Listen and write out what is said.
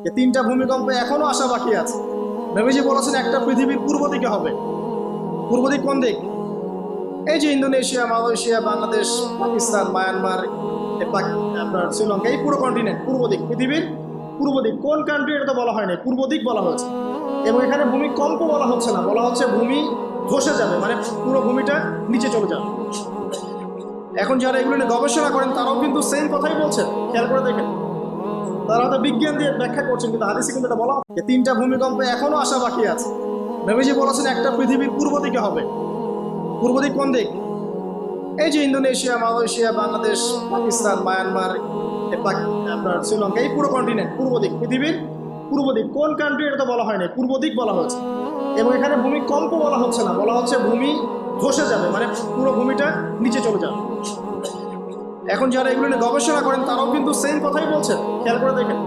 যে তিনটা ভূমিকম্প এখনো আসা বাকি আছে। নবীজি বলেছেন একটা পৃথিবীর পূর্ব দিকে হবে। পূর্ব দিক কোন দিক? এই যে Indonesia, Malaysia, Bangladesh, Pakistan, Myanmar, আপনার শ্রীলঙ্কা, এই পুরো কন্টিনেন্ট পূর্ব দিক, পৃথিবীর পূর্ব দিক। কোন কান্ট্রি এটা তো বলা হয়নি, পূর্ব দিক বলা হয়েছে। এবং এখানে ভূমিকম্প বলা হচ্ছে না, বলা হচ্ছে ভূমি ধসে যাবে, মানে পুরো ভূমিটা নিচে চলে যাবে। এখন যারা এগুলো নিয়ে গবেষণা করেন তারাও কিন্তু সেম কথাই বলছেন, খেয়াল করে দেখেন। তারা হয়তো বিজ্ঞান দিয়ে ব্যাখ্যা করছেন, কিন্তু হাদিসে কিন্তু এটা বলা হয় যে তিনটা ভূমিকম্প এখনো আসা বাকি আছে। নবীজি বলেছেন একটা পৃথিবীর পূর্ব দিকে হবে। পূর্ব দিক কোন দিক? এই যে Indonesia, Malaysia, Bangladesh, Pakistan, Myanmar, আপনার শ্রীলঙ্কা, এই পুরো কন্টিনেন্ট পূর্ব দিক, পৃথিবীর পূর্ব দিক। কোন কান্ট্রি এটা তো বলা হয়নি, পূর্ব দিক বলা হয়েছে। এবং এখানে ভূমিকম্প বলা হচ্ছে না, বলা হচ্ছে ভূমি ধসে যাবে, মানে পুরো ভূমিটা নিচে চলে যাবে। এখন যারা এগুলো নিয়ে গবেষণা করেন তারাও কিন্তু সেম কথাই বলছেন, খেয়াল করে দেখেন।